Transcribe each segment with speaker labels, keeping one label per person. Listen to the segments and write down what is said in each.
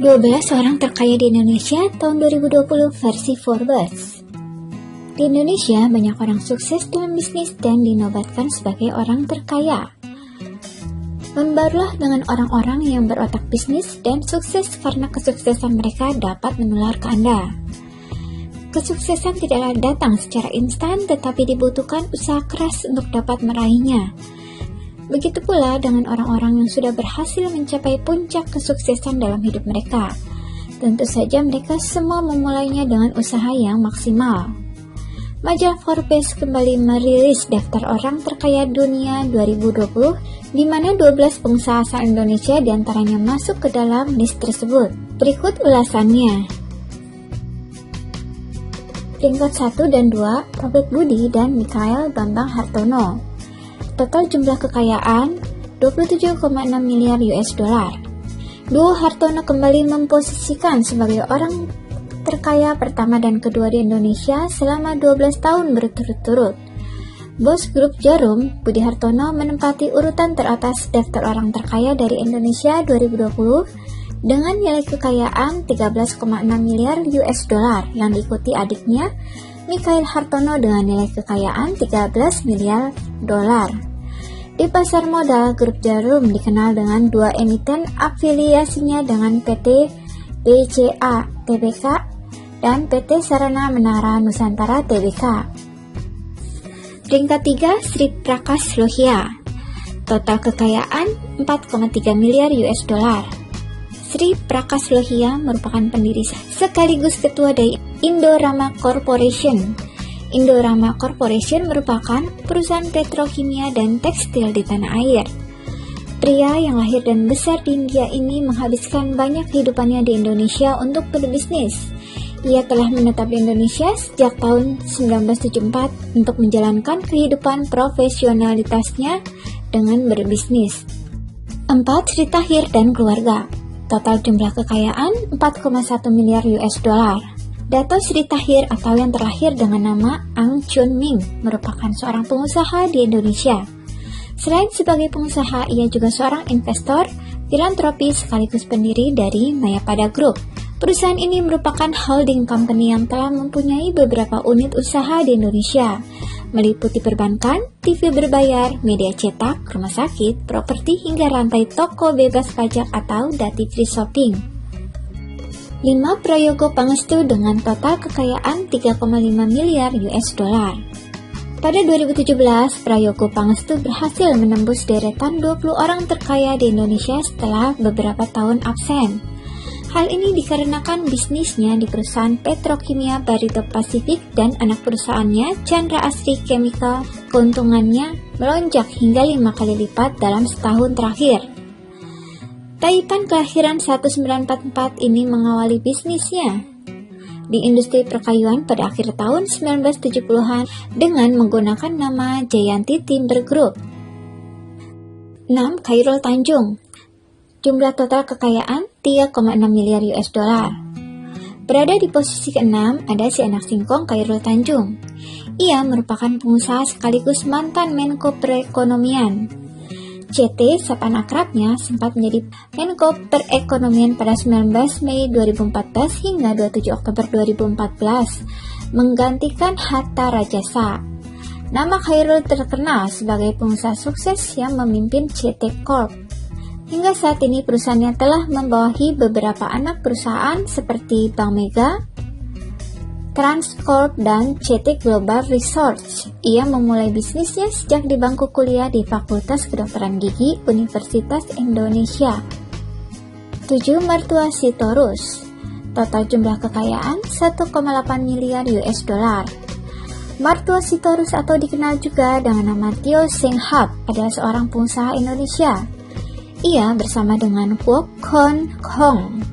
Speaker 1: 12 orang terkaya di Indonesia tahun 2020 versi Forbes. Di Indonesia, banyak orang sukses dalam bisnis dan dinobatkan sebagai orang terkaya. Membarulah dengan orang-orang yang berotak bisnis dan sukses karena kesuksesan mereka dapat menular ke Anda. Kesuksesan tidaklah datang secara instan, tetapi dibutuhkan usaha keras untuk dapat meraihnya. Begitu pula dengan orang-orang yang sudah berhasil mencapai puncak kesuksesan dalam hidup mereka. Tentu saja mereka semua memulainya dengan usaha yang maksimal. Majalah Forbes kembali merilis daftar orang terkaya dunia 2020, di mana 12 pengusaha asal Indonesia diantaranya masuk ke dalam list tersebut. Berikut ulasannya. Peringkat 1 dan 2, Robert Budi dan Mikhail Bambang Hartono. Total jumlah kekayaan 27,6 miliar US dollar. Duo Hartono kembali memposisikan sebagai orang terkaya pertama dan kedua di Indonesia selama 12 tahun berturut-turut. Bos grup Jarum, Budi Hartono menempati urutan teratas daftar orang terkaya dari Indonesia 2020 dengan nilai kekayaan 13,6 miliar US dollar yang diikuti adiknya Mikhail Hartono dengan nilai kekayaan 13 miliar dolar. Di pasar modal, grup Jarum dikenal dengan dua emiten afiliasinya dengan PT BCA Tbk dan PT Sarana Menara Nusantara Tbk. Peringkat 3, Sri Prakash Lohia. Total kekayaan 4,3 miliar US dollar. Sri Prakash Lohia merupakan pendiri sekaligus ketua dari Indorama Corporation. Indorama Corporation merupakan perusahaan petrokimia dan tekstil di tanah air. Pria yang lahir dan besar di India ini menghabiskan banyak kehidupannya di Indonesia untuk berbisnis. Ia telah menetap di Indonesia sejak tahun 1974 untuk menjalankan kehidupan profesionalitasnya dengan berbisnis. 4. Sri Tahir dan keluarga. Total jumlah kekayaan 4,1 miliar US dollar. Dato Sri Tahir atau yang terlahir dengan nama Ang Chun Ming merupakan seorang pengusaha di Indonesia. Selain sebagai pengusaha, ia juga seorang investor, filantropi sekaligus pendiri dari Mayapada Group. Perusahaan ini merupakan holding company yang telah mempunyai beberapa unit usaha di Indonesia, meliputi perbankan, TV berbayar, media cetak, rumah sakit, properti hingga rantai toko bebas pajak atau duty free shopping. 5. Prayogo Pangestu dengan total kekayaan 3,5 miliar US dollar. Pada 2017, Prayogo Pangestu berhasil menembus deretan 20 orang terkaya di Indonesia setelah beberapa tahun absen. Hal ini dikarenakan bisnisnya di perusahaan petrokimia Barito Pacific dan anak perusahaannya Chandra Asri Chemical keuntungannya melonjak hingga 5 kali lipat dalam setahun terakhir. Taipan kelahiran 1944 ini mengawali bisnisnya di industri perkayuan pada akhir tahun 1970-an dengan menggunakan nama Jayanti Timber Group. 6. Khairul Tanjung. Jumlah total kekayaan 3,6 miliar US dollar. Berada di posisi ke-6 ada si anak singkong Khairul Tanjung. Ia merupakan pengusaha sekaligus mantan Menko Perekonomian. CT, sapaan akrabnya, sempat menjadi Menko Perekonomian pada 19 Mei 2014 hingga 27 Oktober 2014, menggantikan Hatta Rajasa. Nama Khairul terkenal sebagai pengusaha sukses yang memimpin CT Corp. Hingga saat ini perusahaannya telah membawahi beberapa anak perusahaan seperti Bank Mega, Transcorp, dan CT Global Research. Ia memulai bisnisnya sejak di bangku kuliah di Fakultas Kedokteran Gigi Universitas Indonesia. 7. Mertua Sitorus. Total jumlah kekayaan 1,8 miliar US dollar. Mertua Sitorus atau dikenal juga dengan nama Teo Seng Hap adalah seorang pengusaha Indonesia. Ia bersama dengan Kwok Kon Hong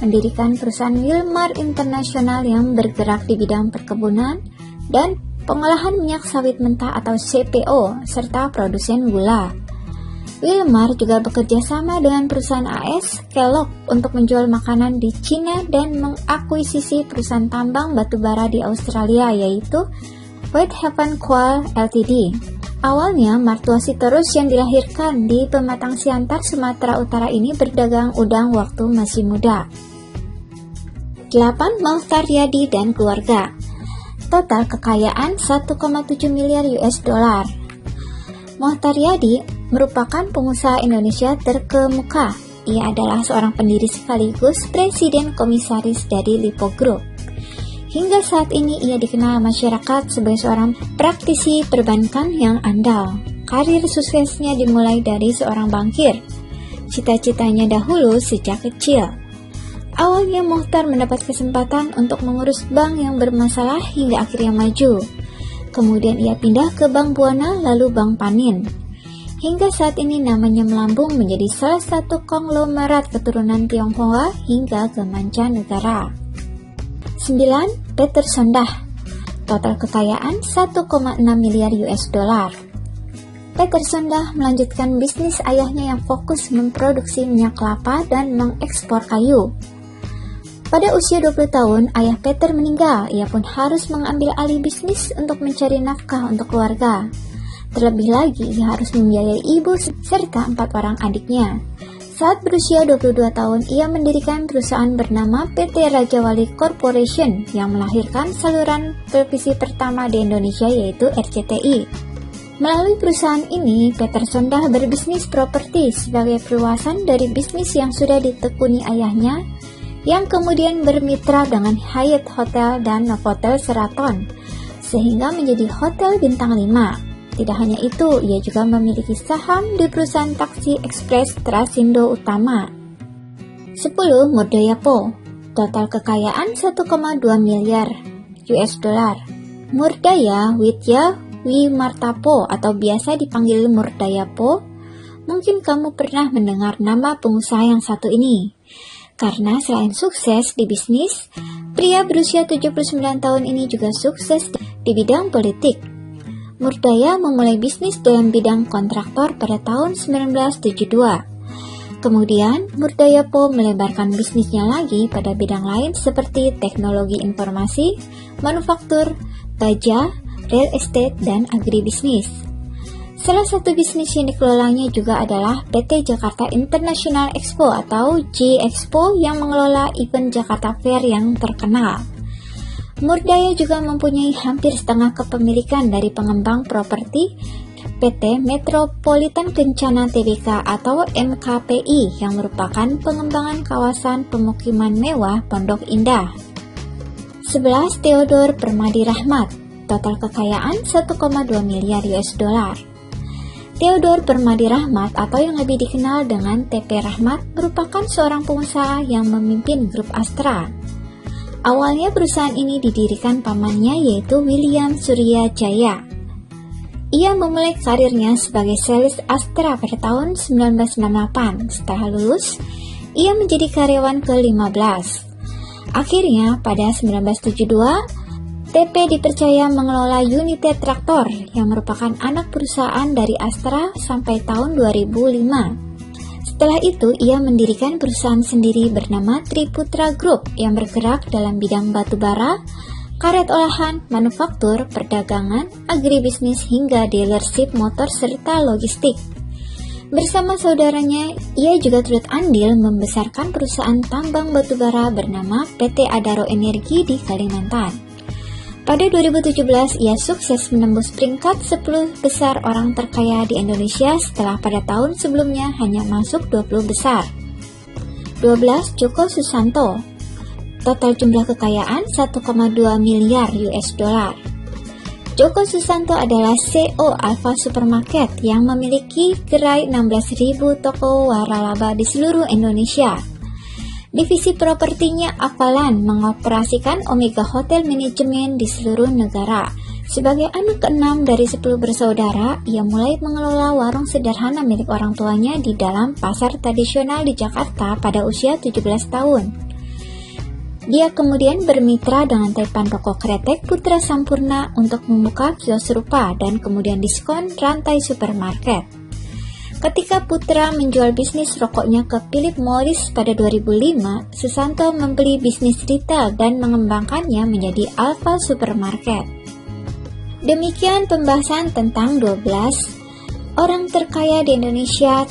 Speaker 1: mendirikan perusahaan Wilmar Internasional yang bergerak di bidang perkebunan dan pengolahan minyak sawit mentah atau CPO, serta produsen gula. Wilmar juga bekerja sama dengan perusahaan AS Kellogg untuk menjual makanan di Cina dan mengakuisisi perusahaan tambang batubara di Australia yaitu Whitehaven Coal Ltd. Awalnya, Martua Sitorus yang dilahirkan di Pematang Siantar, Sumatera Utara ini berdagang udang waktu masih muda. 8. Mohtar Yadi dan keluarga. Total kekayaan 1,7 miliar US dollar. Mohtar Yadi merupakan pengusaha Indonesia terkemuka. Ia adalah seorang pendiri sekaligus presiden komisaris dari Lipo Group. Hingga saat ini ia dikenal masyarakat sebagai seorang praktisi perbankan yang andal. Karir suksesnya dimulai dari seorang bankir. Cita-citanya dahulu sejak kecil. Awalnya Mohtar mendapat kesempatan untuk mengurus bank yang bermasalah hingga akhirnya maju. Kemudian ia pindah ke Bank Buana lalu Bank Panin. Hingga saat ini namanya melambung menjadi salah satu konglomerat keturunan Tionghoa hingga ke mancanegara. 9. Peter Sondah. Total kekayaan 1,6 miliar US dollar. Peter Sondah melanjutkan bisnis ayahnya yang fokus memproduksi minyak kelapa dan mengekspor kayu. Pada usia 20 tahun, ayah Peter meninggal. Ia pun harus mengambil alih bisnis untuk mencari nafkah untuk keluarga. Terlebih lagi, ia harus membiayai ibu serta 4 orang adiknya. Saat berusia 22 tahun, ia mendirikan perusahaan bernama PT Raja Wali Corporation yang melahirkan saluran televisi pertama di Indonesia yaitu RCTI. Melalui perusahaan ini, Peter Sondah berbisnis properti sebagai perluasan dari bisnis yang sudah ditekuni ayahnya, yang kemudian bermitra dengan Hyatt Hotel dan Novotel Sheraton, sehingga menjadi Hotel Bintang 5. Tidak hanya itu, ia juga memiliki saham di perusahaan taksi ekspres Trasindo Utama. 10. Murdayapo. Total kekayaan 1,2 miliar US dollar. Murdaya Widya Wimartapo atau biasa dipanggil Murdayapo. Mungkin kamu pernah mendengar nama pengusaha yang satu ini. Karena selain sukses di bisnis, pria berusia 79 tahun ini juga sukses di bidang politik. Murdaya memulai bisnis dalam bidang kontraktor pada tahun 1972. Kemudian, Murdayapo melebarkan bisnisnya lagi pada bidang lain seperti teknologi informasi, manufaktur, baja, real estate, dan agribisnis. Salah satu bisnis yang dikelolanya juga adalah PT Jakarta International Expo atau J-Expo yang mengelola event Jakarta Fair yang terkenal. Murdaya juga mempunyai hampir setengah kepemilikan dari pengembang properti PT Metropolitan Kencana Tbk atau MKPI yang merupakan pengembangan kawasan pemukiman mewah Pondok Indah. 11. Theodore Permadi Rahmat. Total kekayaan 1,2 miliar US dollar. Theodore Permadi Rahmat atau yang lebih dikenal dengan TP Rahmat merupakan seorang pengusaha yang memimpin grup Astra. Awalnya perusahaan ini didirikan pamannya yaitu William Surya Jaya. Ia memulai karirnya sebagai sales Astra pada tahun 1998. Setelah lulus, ia menjadi karyawan ke-15. Akhirnya pada 1972, TP dipercaya mengelola United Traktor yang merupakan anak perusahaan dari Astra sampai tahun 2005. Setelah itu, ia mendirikan perusahaan sendiri bernama Triputra Group yang bergerak dalam bidang batubara, karet olahan, manufaktur, perdagangan, agribisnis hingga dealership motor serta logistik. Bersama saudaranya, ia juga turut andil membesarkan perusahaan tambang batubara bernama PT Adaro Energi di Kalimantan. Pada 2017, ia sukses menembus peringkat 10 besar orang terkaya di Indonesia setelah pada tahun sebelumnya hanya masuk 20 besar. 12. Joko Susanto. Total jumlah kekayaan 1,2 miliar US dollar. Joko Susanto adalah CEO Alfa Supermarket yang memiliki gerai 16.000 toko waralaba di seluruh Indonesia. Divisi propertinya Avalan mengoperasikan Omega Hotel Management di seluruh negara. Sebagai anak ke-6 dari 10 bersaudara, ia mulai mengelola warung sederhana milik orang tuanya di dalam pasar tradisional di Jakarta pada usia 17 tahun. Dia kemudian bermitra dengan Taipan Rokok Kretek Putra Sampurna untuk membuka kios serupa dan kemudian diskon rantai supermarket. Ketika Putra menjual bisnis rokoknya ke Philip Morris pada 2005, Susanto membeli bisnis retail dan mengembangkannya menjadi Alfa Supermarket. Demikian pembahasan tentang 12 orang terkaya di Indonesia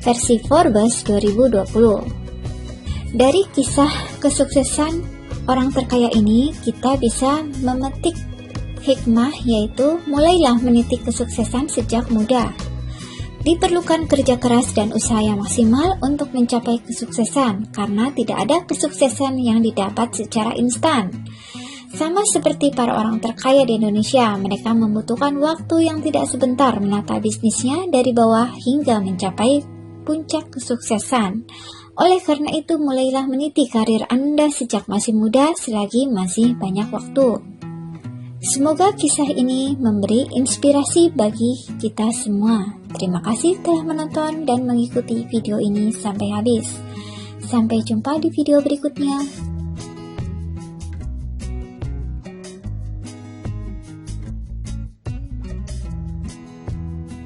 Speaker 1: versi Forbes 2020. Dari kisah kesuksesan orang terkaya ini, kita bisa memetik hikmah, yaitu mulailah menitik kesuksesan sejak muda. Diperlukan kerja keras dan usaha yang maksimal untuk mencapai kesuksesan, karena tidak ada kesuksesan yang didapat secara instan. Sama seperti para orang terkaya di Indonesia, mereka membutuhkan waktu yang tidak sebentar menata bisnisnya dari bawah hingga mencapai puncak kesuksesan. Oleh karena itu, mulailah meniti karir Anda sejak masih muda selagi masih banyak waktu. Semoga kisah ini memberi inspirasi bagi kita semua. Terima kasih telah menonton dan mengikuti video ini sampai habis. Sampai jumpa di video berikutnya.